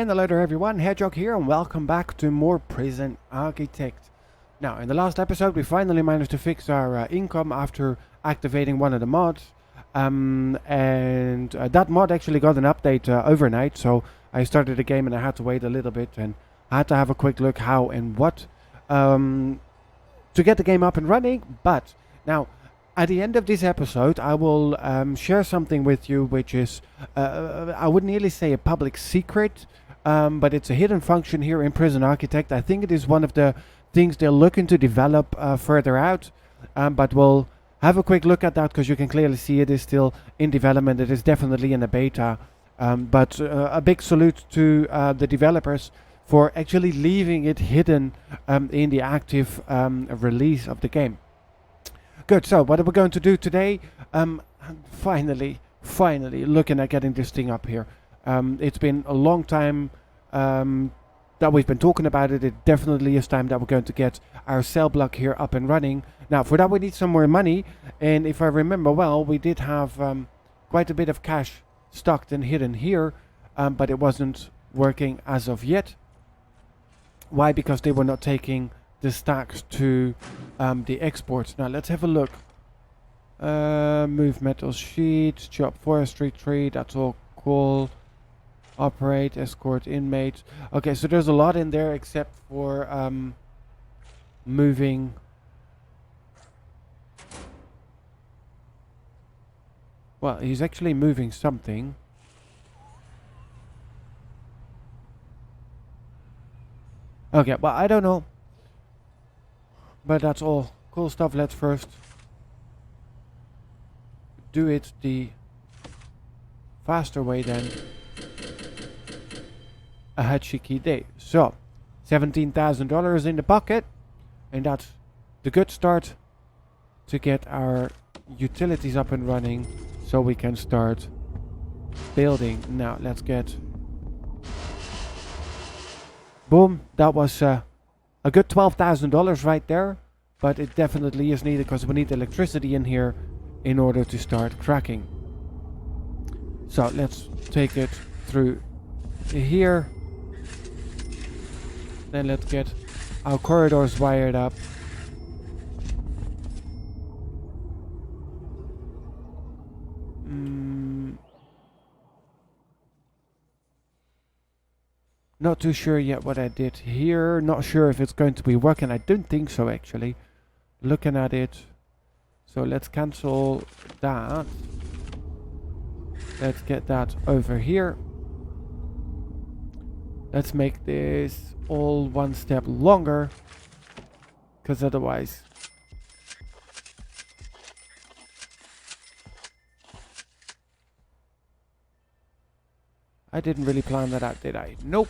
And hello there everyone, Hedgehog here and welcome back to more Prison Architect. Now in the last episode we finally managed to fix our income after activating one of the mods. That mod actually got an update overnight, so I started the game and I had to wait a little bit and I had to have a quick look how and what to get the game up and running. But now at the end of this episode I will share something with you which is I would nearly say a public secret, but it's a hidden function here in Prison Architect. I think it is one of the things they're looking to develop further out, but we'll have a quick look at that because you can clearly see it is still in development. It is definitely in a beta, but a big salute to the developers for actually leaving it hidden in the active release of the game. Good, so what are we going to do today? Finally looking at getting this thing up here. It's been a long time that we've been talking about it. It definitely is time that we're going to get our cell block here up and running. Now for that we need some more money, and if I remember well we did have quite a bit of cash stocked and hidden here, but it wasn't working as of yet. Why? Because they were not taking the stacks to the exports. Now let's have a look. Move metal sheets, chop forestry tree, that's all cool. Operate, escort inmates. Okay, so there's a lot in there except for moving. Well, he's actually moving something. Okay, well, I don't know. But that's all cool stuff. Let's first do it the faster way then. A Hachiki day. So, $17,000 in the pocket, and that's the good start to get our utilities up and running so we can start building. Now, let's get... Boom, that was a good $12,000 right there, but it definitely is needed because we need electricity in here in order to start cracking. So let's take it through here. Then let's get our corridors wired up. Not too sure yet what I did here. Not sure if it's going to be working. I don't think so actually. Looking at it. So let's cancel that. Let's get that over here. Let's make this all one step longer, because otherwise I didn't really plan that out, did I? Nope.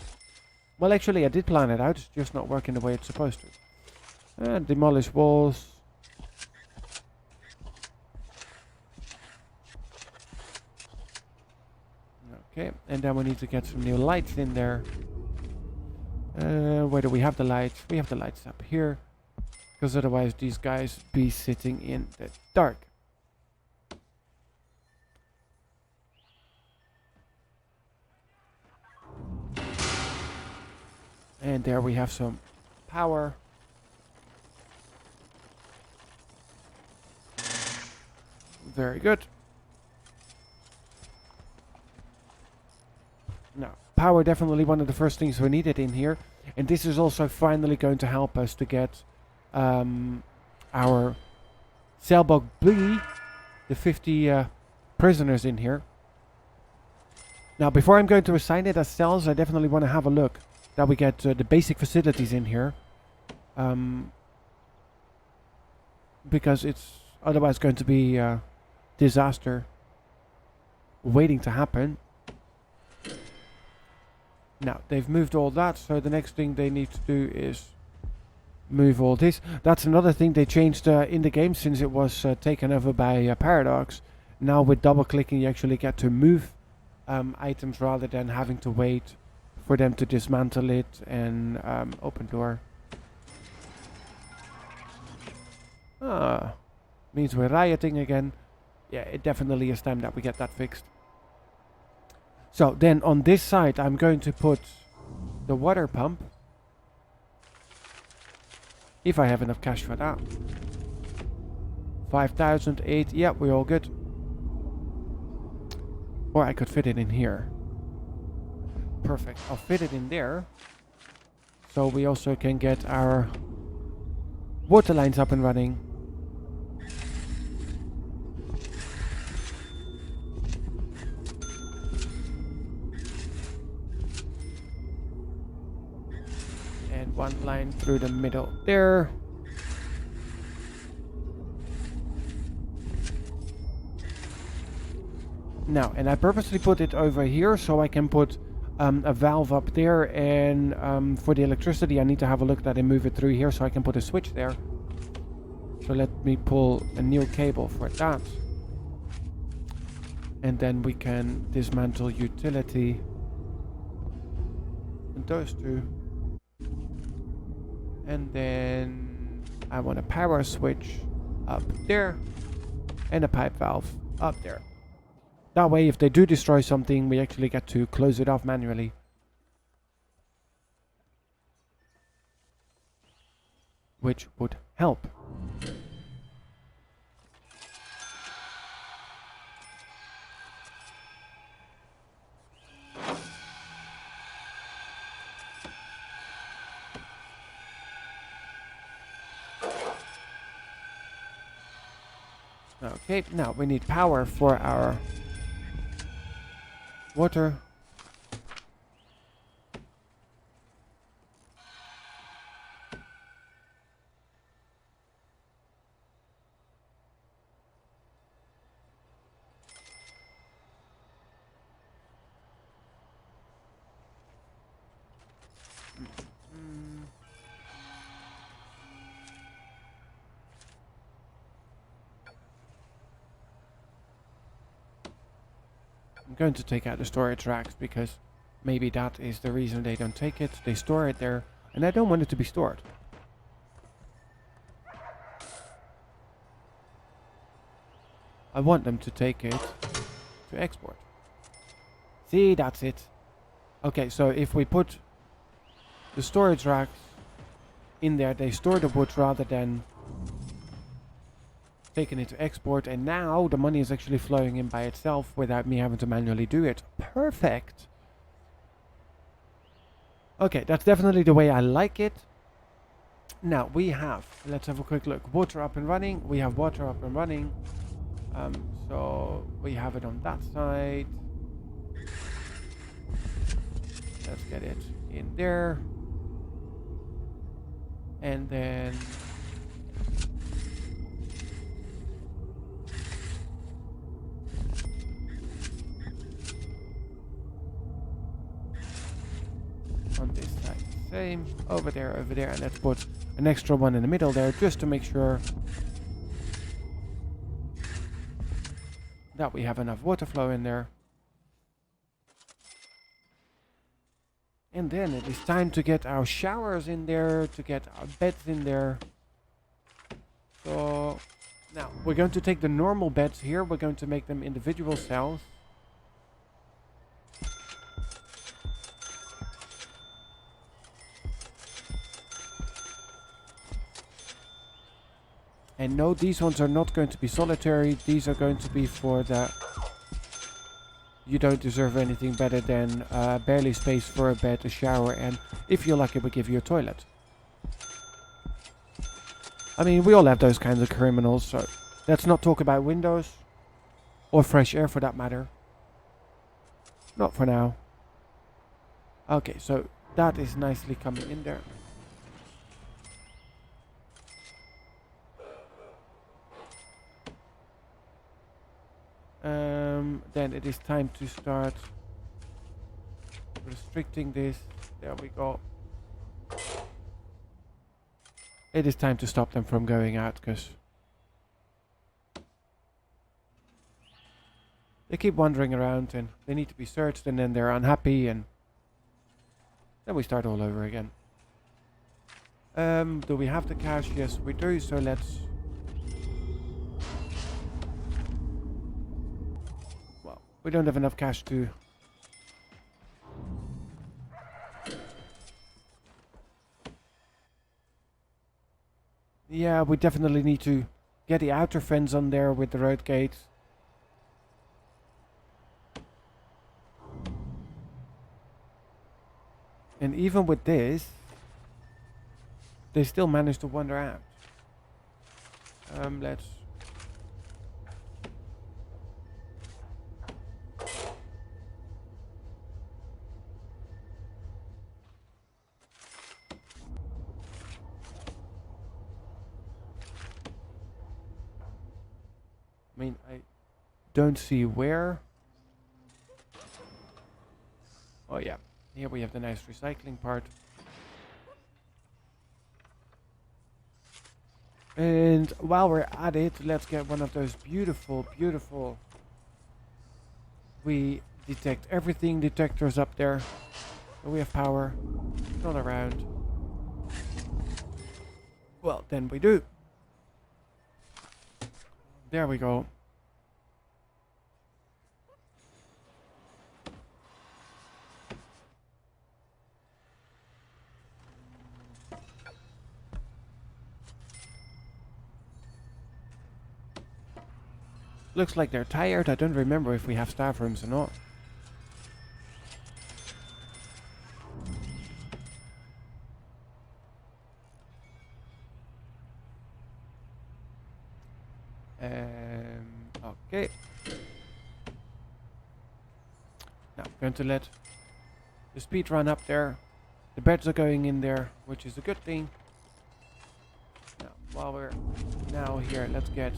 Well, actually I did plan it out, it's just not working the way it's supposed to. And demolish walls. Okay, and then we need to get some new lights in there. Where do we have the lights? We have the lights up here, because otherwise these guys be sitting in the dark. And there we have some power. Very good. Now, power definitely one of the first things we needed in here. And this is also finally going to help us to get our cell block B, the 50 prisoners in here. Now, before I'm going to assign it as cells, I definitely want to have a look that we get the basic facilities in here. Because it's otherwise going to be a disaster waiting to happen. Now, they've moved all that, so the next thing they need to do is move all this. That's another thing they changed in the game since it was taken over by Paradox. Now with double clicking you actually get to move items rather than having to wait for them to dismantle it and open door. Means we're rioting again. Yeah, it definitely is time that we get that fixed. So then on this side I'm going to put the water pump. If I have enough cash for that. 5,008. Yeah, we're all good. Or I could fit it in here. Perfect. I'll fit it in there. So we also can get our water lines up and running. And one line through the middle there. Now, and I purposely put it over here so I can put a valve up there, and for the electricity I need to have a look that I move it through here so I can put a switch there. So let me pull a new cable for that. And then we can dismantle utility. And those two. And then I want a power switch up there. And a pipe valve up there. That way, if they do destroy something, we actually get to close it off manually. Which would help. Okay, now we need power for our water. I'm going to take out the storage racks because maybe that is the reason they don't take it. They store it there, and I don't want it to be stored. I want them to take it to export. See, that's it. Okay, so if we put the storage racks in there, they store the wood rather than taking it to export, and now the money is actually flowing in by itself without me having to manually do it. Perfect. Okay, that's definitely the way I like it. Now we have, let's have a quick look. Water up and running. We have water up and running. So we have it on that side. Let's get it in there. And then on this side, same. Over there, and let's put an extra one in the middle there just to make sure that we have enough water flow in there. And then it is time to get our showers in there, to get our beds in there. So now we're going to take the normal beds here, we're going to make them individual cells. And no, these ones are not going to be solitary, these are going to be for the... You don't deserve anything better than barely space for a bed, a shower, and if you're lucky, we give you a toilet. I mean, we all have those kinds of criminals, so let's not talk about windows. Or fresh air for that matter. Not for now. Okay, so that is nicely coming in there. Then it is time to start restricting this. There we go. It is time to stop them from going out because they keep wandering around and they need to be searched, and then they're unhappy, and then we start all over again. Do we have the cash? Yes, we do. So let's... We don't have enough cash to Yeah, we definitely need to get the outer fence on there with the road gates. And even with this, they still manage to wander out. Let's... I mean, I don't see where. Oh yeah, here we have the nice recycling part. And while we're at it, let's get one of those beautiful, beautiful... We detect everything detectors up there. So we have power. Not around. Well, then we do. There we go. Looks like they're tired. I don't remember if we have staff rooms or not. Okay. Now, I'm going to let the speed run up there. The beds are going in there, which is a good thing. Now, while we're now here, let's get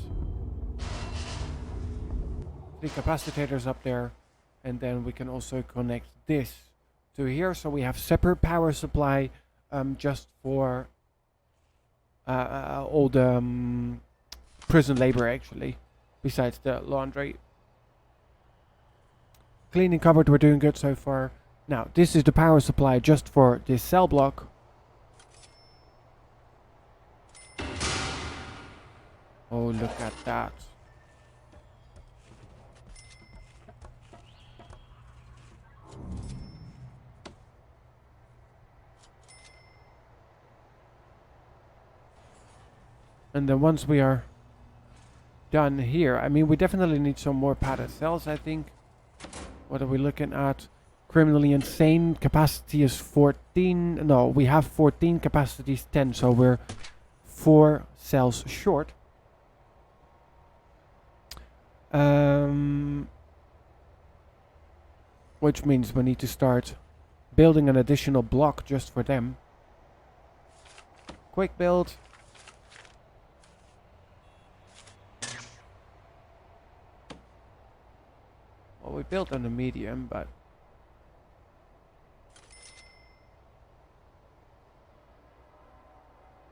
the capacitors up there. And then we can also connect this to here. So we have separate power supply just for all the prison labor, actually, besides the laundry. Cleaning cupboard, we're doing good so far. Now, this is the power supply just for this cell block. Oh, look at that. And then once we are done here, I mean, we definitely need some more padded cells, I think. What are we looking at? Criminally insane capacity is 14. No, we have 14, capacity is 10, so we're 4 cells short. Which means we need to start building an additional block just for them. Quick build. Well, we built on a medium, but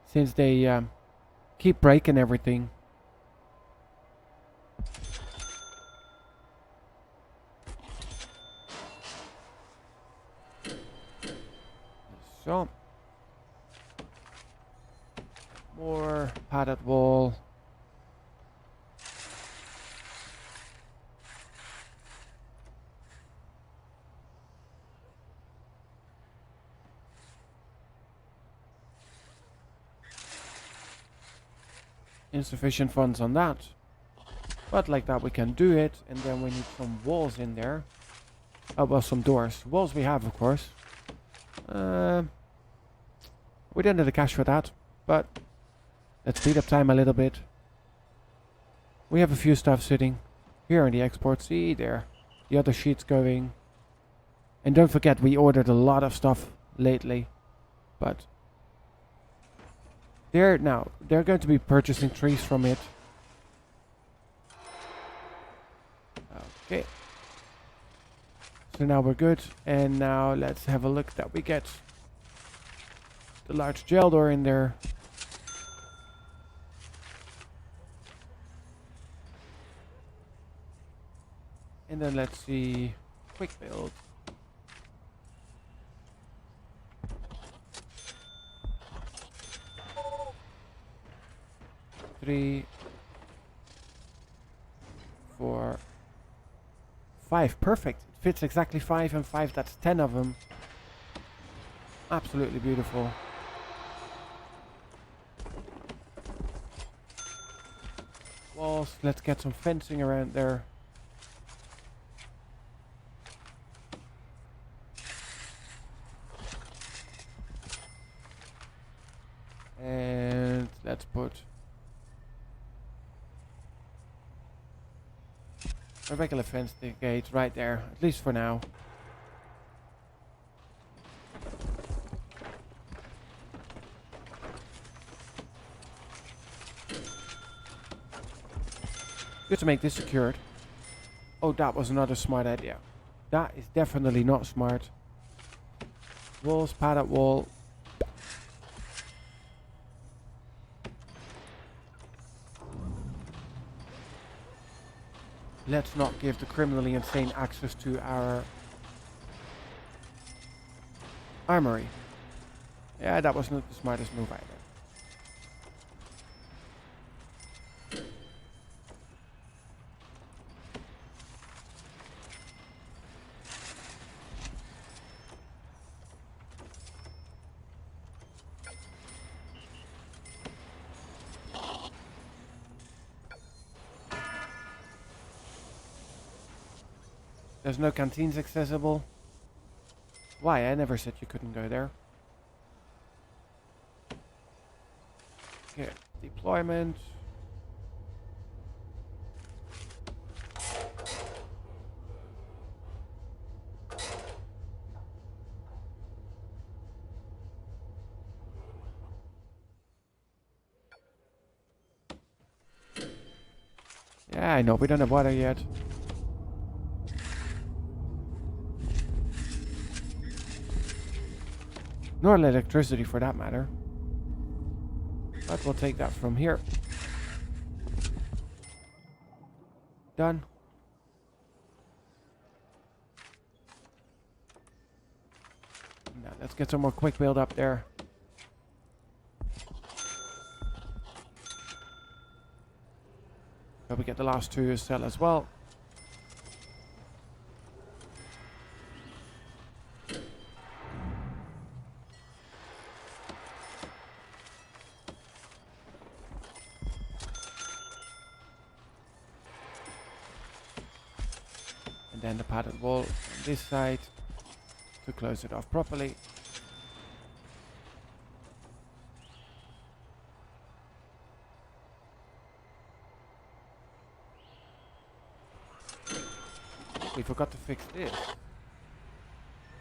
since they keep breaking everything. So, more padded wall. Insufficient funds on that, but like that we can do it. And then we need some walls in there. Oh, well, some doors. Walls we have, of course. We don't have the cash for that, but let's speed up time a little bit. We have a few stuff sitting here in the export. See there, the other sheets going. And don't forget, we ordered a lot of stuff lately, but they're going to be purchasing trees from it. Okay. So now we're good, and now let's have a look that we get the large jail door in there. And then let's see, quick build. Three, 4, 5. Perfect. It fits exactly 5 and 5. That's 10 of them. Absolutely beautiful. walls. Let's get some fencing around there. And let's put a regular fence gate right there, at least for now. Good to make this secured. Oh, that was not a smart idea. That is definitely not smart. Walls, padded wall. Let's not give the criminally insane access to our armory. Yeah, that was not the smartest move either. There's no canteens accessible. Why? I never said you couldn't go there. Okay, deployment. Yeah, I know, we don't have water yet. Nor electricity for that matter. But we'll take that from here. Done. Now let's get some more quick build up there. So we get the last two cell as well. And then the padded wall on this side to close it off properly. We forgot to fix this.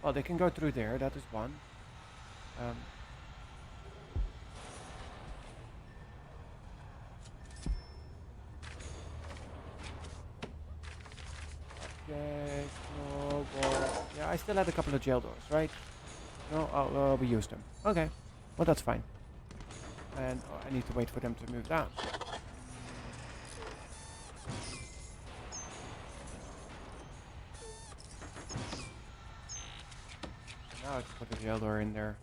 Well, they can go through there, that is one. Okay, no ball. Yeah, I still had a couple of jail doors, right? No, oh, we used them. Okay, well that's fine. And I need to wait for them to move down. Now I can put a jail door in there.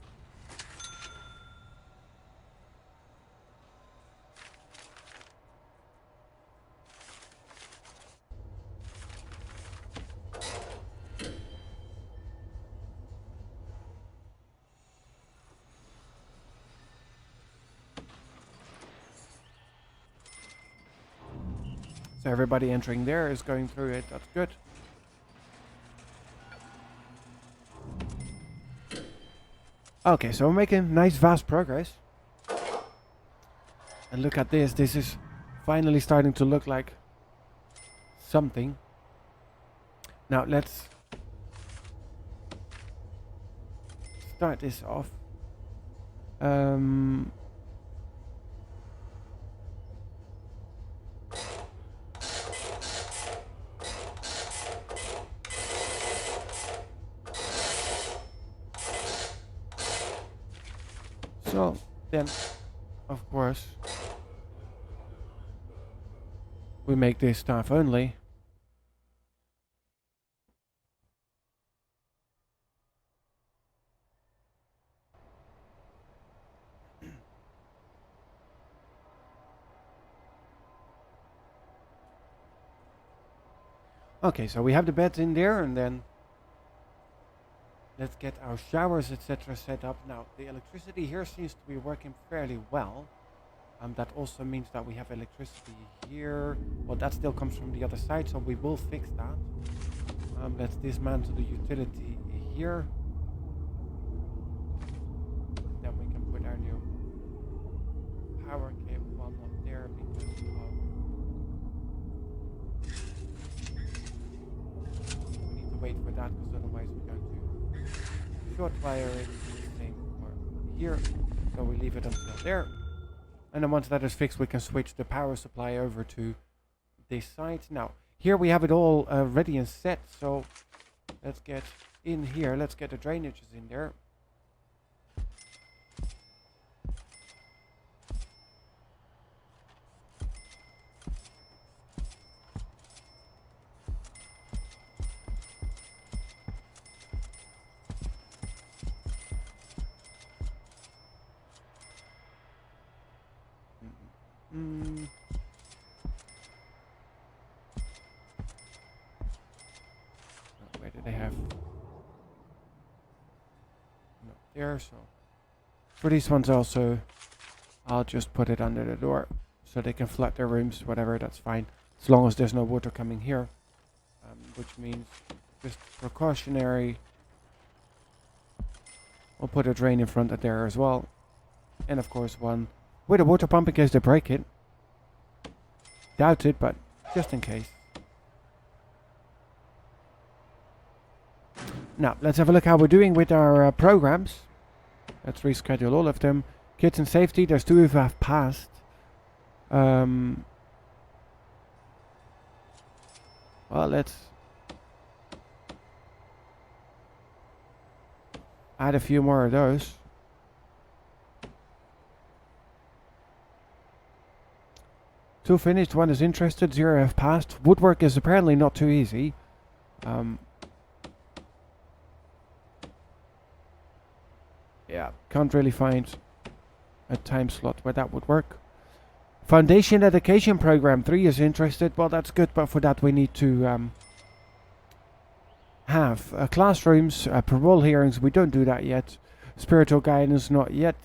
So everybody entering there is going through it, that's good. Okay, so we're making nice vast progress. And look at this, this is finally starting to look like something. Now let's start this off. So then, of course, we make this staff only. Okay, so we have the beds in there, and then let's get our showers, etc. set up. Now, the electricity here seems to be working fairly well. That also means that we have electricity here. Well, that still comes from the other side, so we will fix that. Let's dismantle the utility here. Then we can put our new power cable, well, not there because we need to wait for that, because otherwise we're going to short wire it this thing or here. So we leave it until there. And then once that is fixed, we can switch the power supply over to this side. Now, here we have it all ready and set. So let's get in here. Let's get the drainages in there. Where did they have? No, there. So for these ones also, I'll just put it under the door so they can flood their rooms, whatever. That's fine, as long as there's no water coming here, which means just precautionary. We'll put a drain in front of there as well, and of course one with a water pump in case they break it. Doubt it, but just in case. Now, let's have a look how we're doing with our programs. Let's reschedule all of them. Kids and safety, there's 2 who have passed. Well, let's add a few more of those. 2 finished, 1 is interested, 0 have passed. Woodwork is apparently not too easy. Yeah, can't really find a time slot where that would work. Foundation education program, 3 is interested. Well, that's good, but for that we need to have classrooms, parole hearings. We don't do that yet. Spiritual guidance, not yet.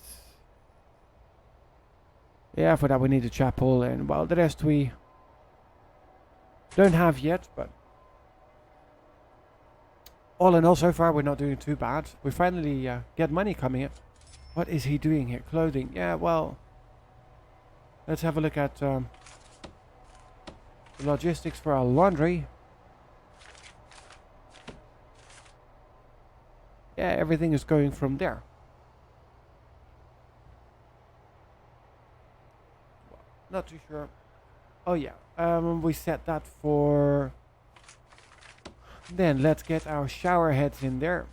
Yeah, for that we need a chapel, and well, the rest we don't have yet, but all in all, so far we're not doing too bad. We finally get money coming in. What is he doing here? Clothing. Yeah, well, let's have a look at the logistics for our laundry. Yeah, everything is going from there. Not too sure. Oh yeah, we set that for... Then let's get our shower heads in there.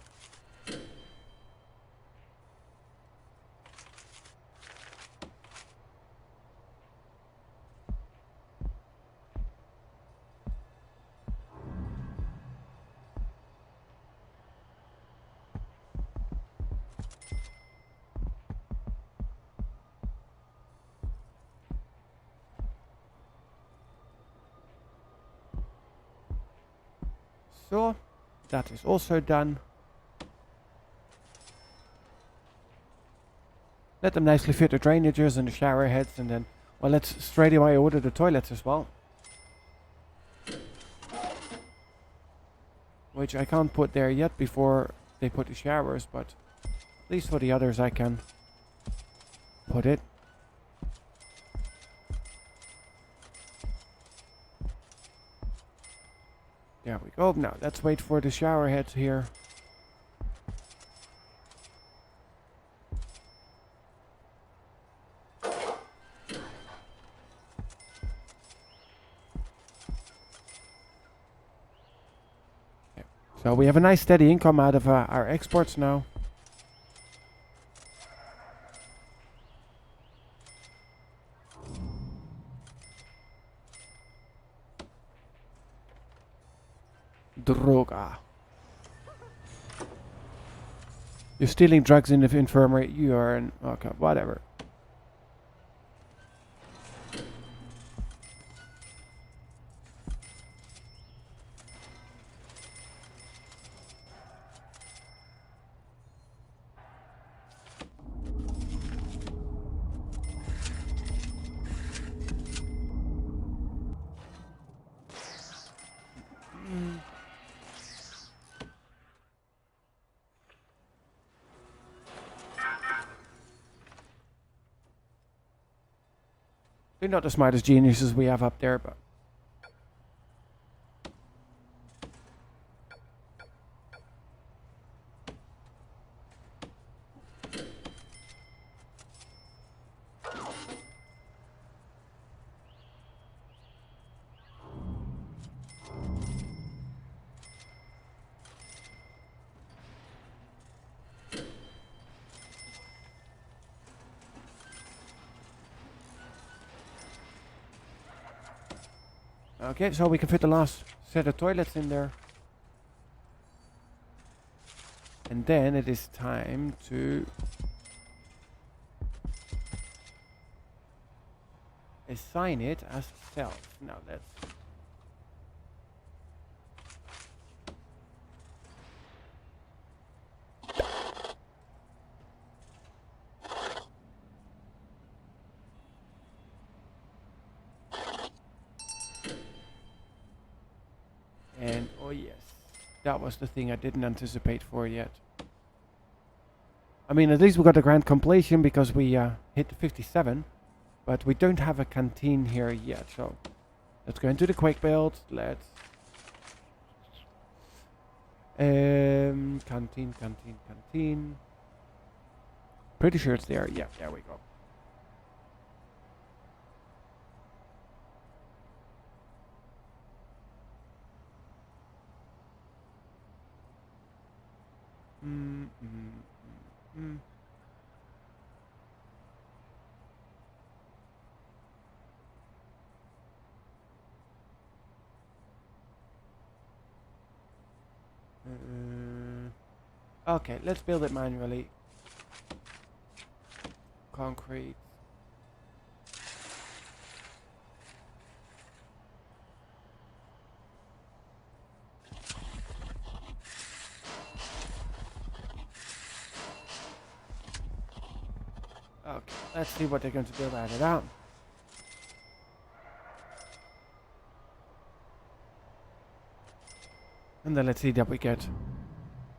So, that is also done. Let them nicely fit the drainages and the shower heads, and then, well, let's straight away order the toilets as well. Which I can't put there yet before they put the showers, but at least for the others I can put it. There we go. Now let's wait for the shower heads here. Yeah. So we have a nice steady income out of our exports now. Droga. You're stealing drugs in the infirmary. You are an... Okay, whatever. They're not the smartest geniuses we have up there, but... Okay, so we can fit the last set of toilets in there. And then it is time to assign it as self. Now let's... And oh yes, that was the thing I didn't anticipate for yet. I mean, at least we got a grand completion because we hit the 57, but we don't have a canteen here yet. So let's go into the quick build. Let's canteen. Pretty sure it's there. Yeah, there we go. Okay, let's build it manually. Concrete. Okay, let's see what they're going to build out of that. And then let's see that we get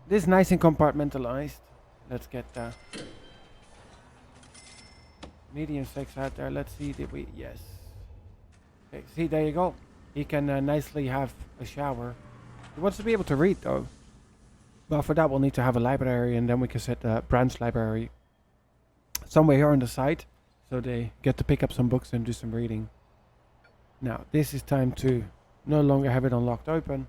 this nice and compartmentalized. Let's get the medium six out there. Let's see, did we? Yes. Okay, see, there you go. He can nicely have a shower. He wants to be able to read though. But for that we'll need to have a library, and then we can set the branch library somewhere here on the side, so they get to pick up some books and do some reading. Now this is time to no longer have it unlocked open.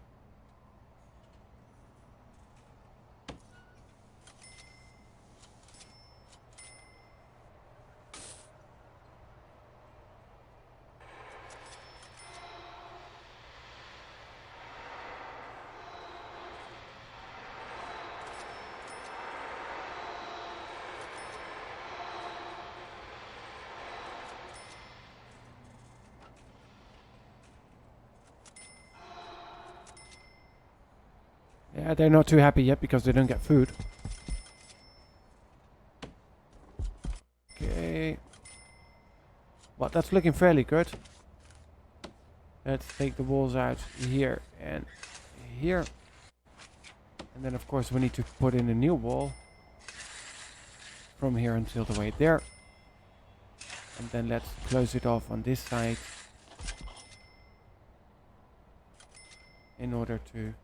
Yeah, they're not too happy yet because they don't get food. Okay. Well, that's looking fairly good. Let's take the walls out here and here. And then of course we need to put in a new wall from here until the way there. And then let's close it off on this side in order to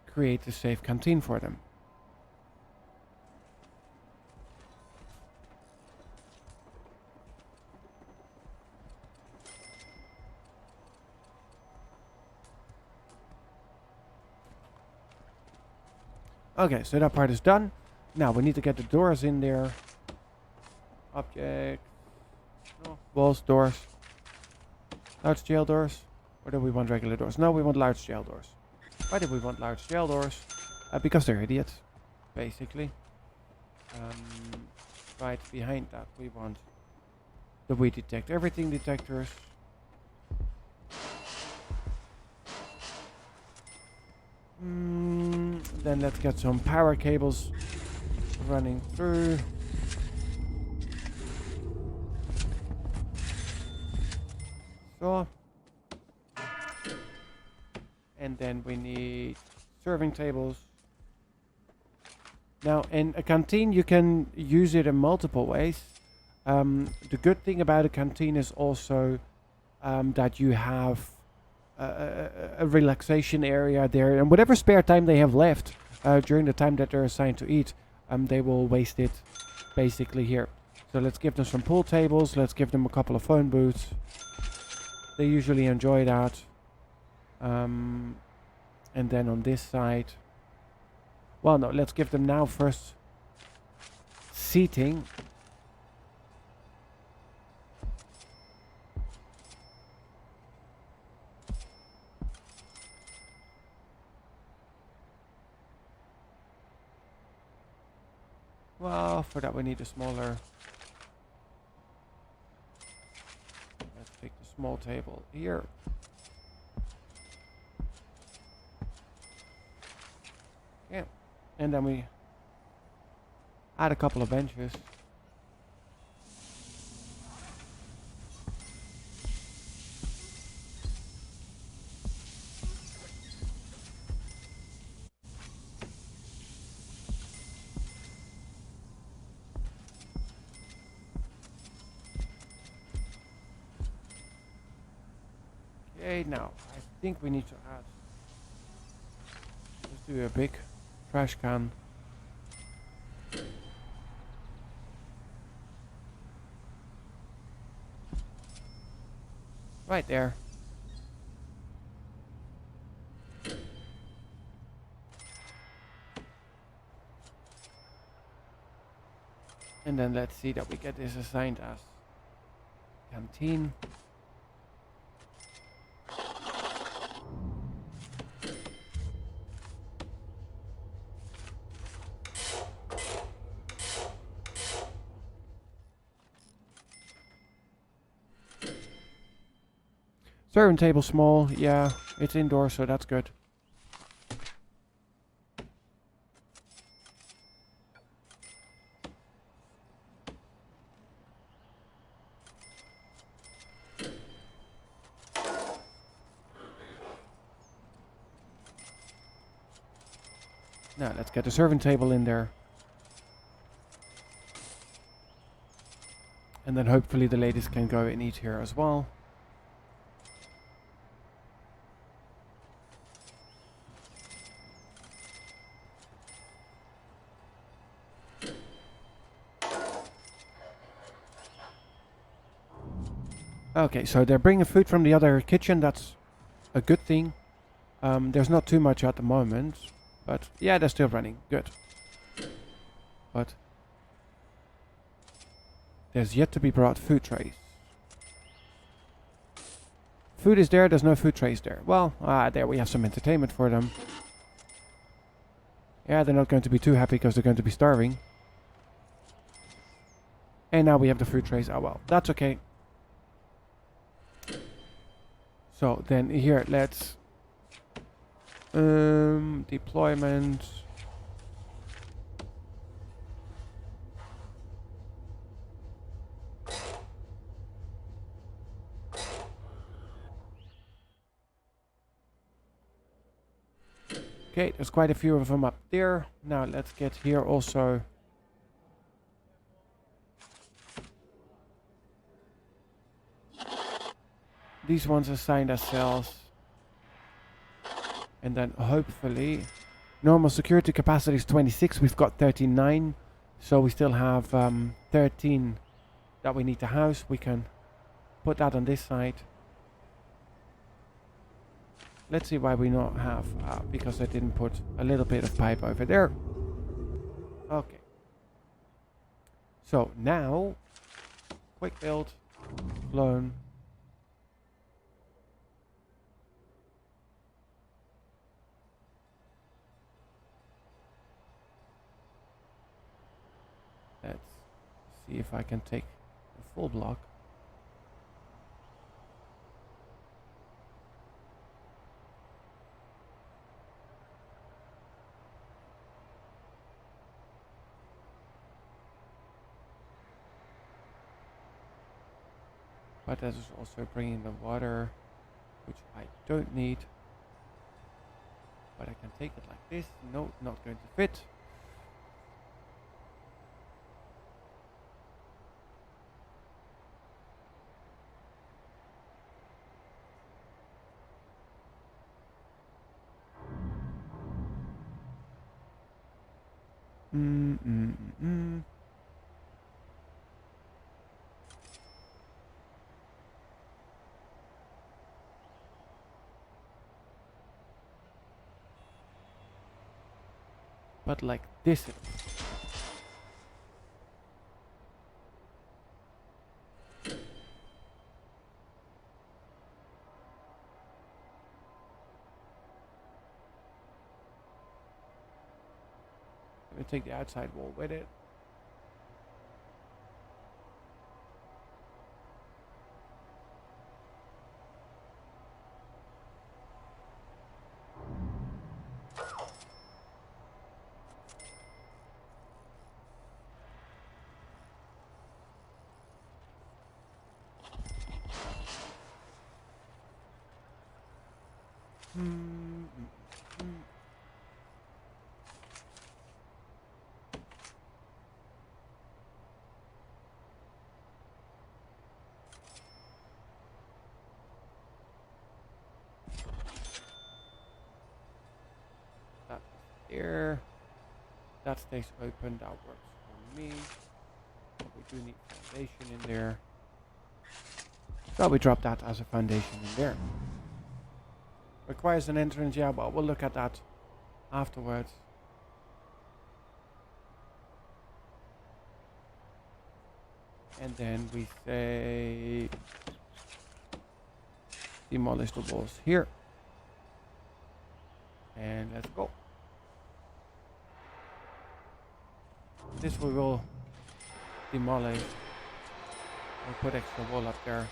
create a safe canteen for them. Okay, so that part is done. Now we need to get the doors in there. Objects. No. Walls, doors. Large jail doors. Or do we want regular doors? No, we want large jail doors. Why do we want large jail doors? Because they're idiots, basically. Right behind that we want the we detect everything detectors. Then let's get some power cables running through. So And then we need serving tables. Now, in a canteen, you can use it in multiple ways. The good thing about a canteen is also that you have a relaxation area there, and whatever spare time they have left during the time that they're assigned to eat, they will waste it basically here. So let's give them some pool tables. Let's give them a couple of phone booths. They usually enjoy that. And then on this side, well, no, let's give them now first seating. Well, for that we need a smaller. Let's pick the small table here. Yeah, and then we add a couple of benches. Okay, now I think we need to add. Let's do a big trash can. Right there. And then let's see that we get this assigned as canteen. Serving table small, yeah, it's indoor, so that's good. Now let's get the serving table in there. And then hopefully the ladies can go and eat here as well. Okay, so they're bringing food from the other kitchen. That's a good thing. There's not too much at the moment, but yeah, they're still running. Good. But there's yet to be brought food trays. Food is there, there's no food trays there. Well, there we have some entertainment for them. Yeah, they're not going to be too happy because they're going to be starving. And now we have the food trays. Oh well, that's okay. So then here, let's deployment. Okay, there's quite a few of them up there. Now let's get here also. These ones assigned as cells. And then hopefully, normal security capacity is 26. We've got 39. So we still have 13 that we need to house. We can put that on this side. Let's see why we not have, because I didn't put a little bit of pipe over there. Okay. So now, quick build, blown. Let's see if I can take the full block. But that is also bringing the water, which I don't need. but I can take it like this. No, not going to fit. But like this. Let me take the outside wall with it. That is there. That stays open. That works for me. But we do need foundation in there. So we drop that as a foundation in there. Requires an entrance, yeah, but we'll look at that afterwards. And then we say demolish the walls here. And let's go. This we will demolish. We'll put extra wall up there.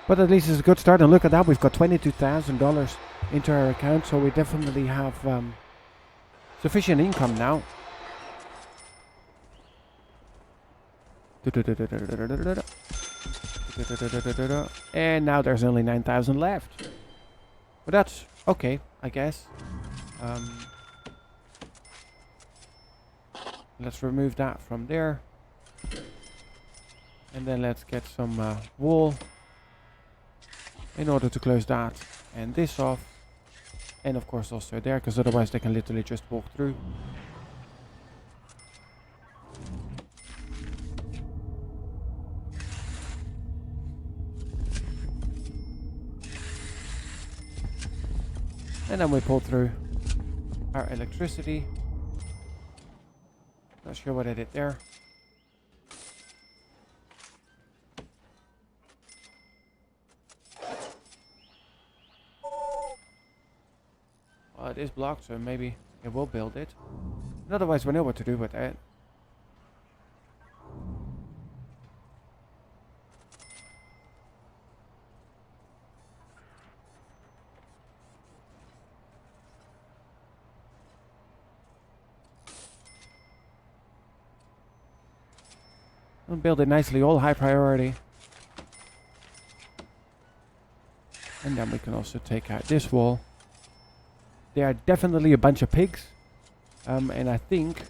But at least it's a good start, and look at that, we've got $22,000 into our account, so we definitely have sufficient income now. And now there's only 9,000 left. But that's okay, I guess. Let's remove that from there. And then let's get some wool in order to close that and this off. And of course also there, because otherwise they can literally just walk through. And then we pull through our electricity. Not sure what I did there. Well, it is blocked, so maybe it will build it. And otherwise we know what to do with it. We'll build it nicely, all high priority. And then we can also take out this wall. There are definitely a bunch of pigs. And I think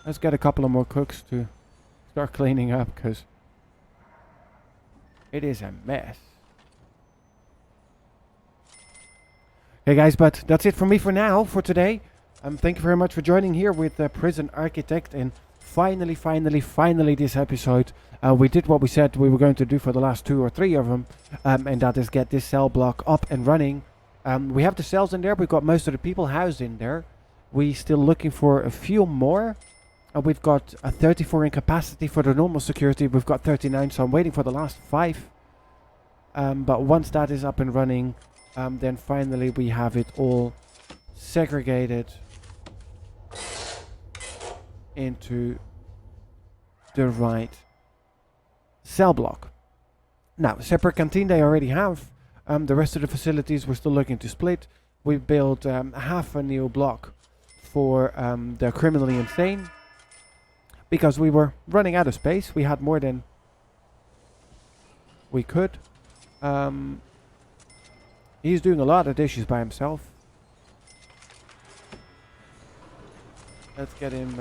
let's get a couple of more cooks to start cleaning up, because it is a mess. Okay guys, but that's it from me for now, for today. Thank you very much for joining here with the Prison Architect, and finally this episode we did what we said we were going to do for the last 2 or 3 of them, and that is get this cell block up and running. We have the cells in there, we've got most of the people housed in there. We still looking for a few more. We've got a 34 in capacity for the normal security, we've got 39, so I'm waiting for the last 5. But once that is up and running, then finally we have it all segregated into the right cell block. Now, separate canteen they already have. The rest of the facilities we're still looking to split. We built half a new block for the criminally insane, because we were running out of space. We had more than we could. He's doing a lot of dishes by himself. Let's get him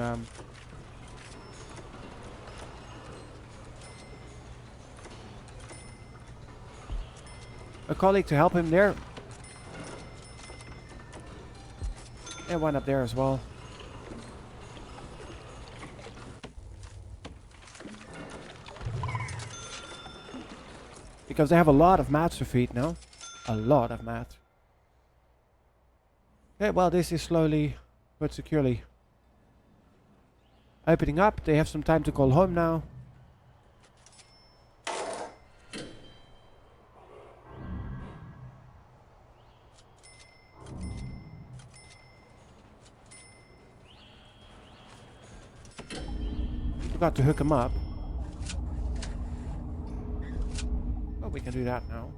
a colleague to help him there. And one up there as well. Because they have a lot of mats to feed now. A lot of mats. Okay, well, this is slowly but securely opening up. They have some time to call home now. Forgot to hook him up. Oh, we can do that now.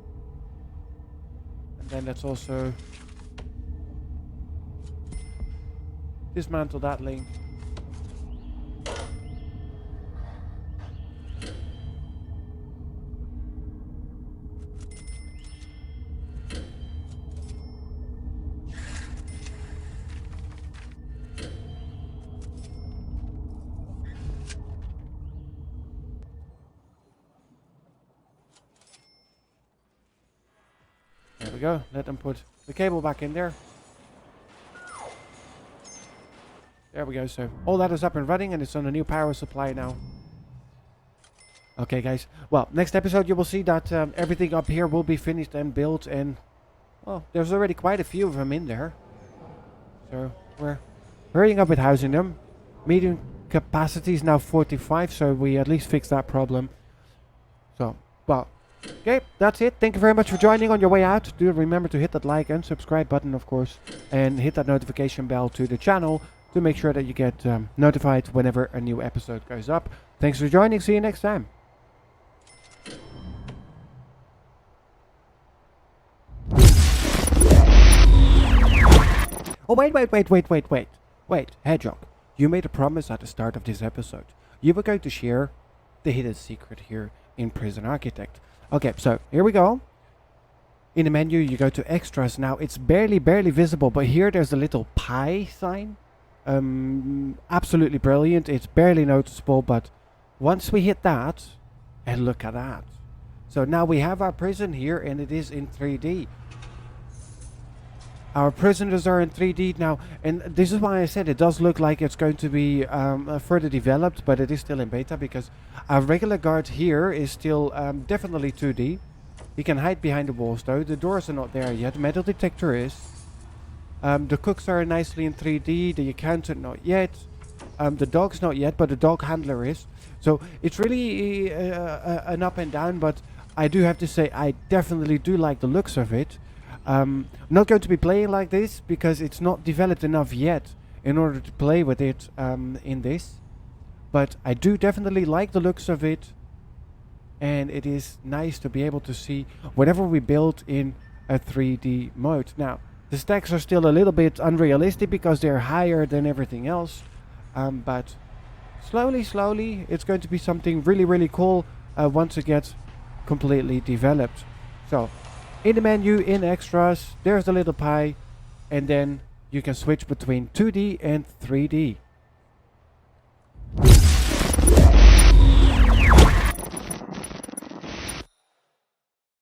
And then let's also dismantle that link. There we go. Let them put the cable back in there. There we go. So all that is up and running, and it's on a new power supply now. Okay, guys. Well, next episode you will see that everything up here will be finished and built, and well, there's already quite a few of them in there. So we're hurrying up with housing them. Medium capacity is now 45, so we at least fixed that problem. So, well. Okay, that's it. Thank you very much for joining on your way out. Do remember to hit that like and subscribe button, of course, and hit that notification bell to the channel to make sure that you get notified whenever a new episode goes up. Thanks for joining. See you next time. Oh, wait, Hedgehog. You made a promise at the start of this episode. You were going to share the hidden secret here in Prison Architect. Okay, so here we go. In the menu, you go to extras. Now, it's barely visible, but here there's a little pie sign. Absolutely brilliant. It's barely noticeable, but once we hit that, and look at that. So now we have our prison here, and it is in 3D. Our prisoners are in 3D now, and this is why I said it does look like it's going to be further developed, but it is still in beta, because our regular guard here is still definitely 2D. He can hide behind the walls though. The doors are not there yet. Metal detector is. The cooks are nicely in 3D. The accountant not yet. The dog's not yet, but the dog handler is. So it's really an up and down, but I do have to say I definitely do like the looks of it. I'm not going to be playing like this because it's not developed enough yet in order to play with it in this. But I do definitely like the looks of it, and it is nice to be able to see whatever we build in a 3D mode. Now, the stacks are still a little bit unrealistic because they're higher than everything else, but slowly it's going to be something really cool once it gets completely developed. So in the menu, in extras, there's the little pie, and then you can switch between 2D and 3D.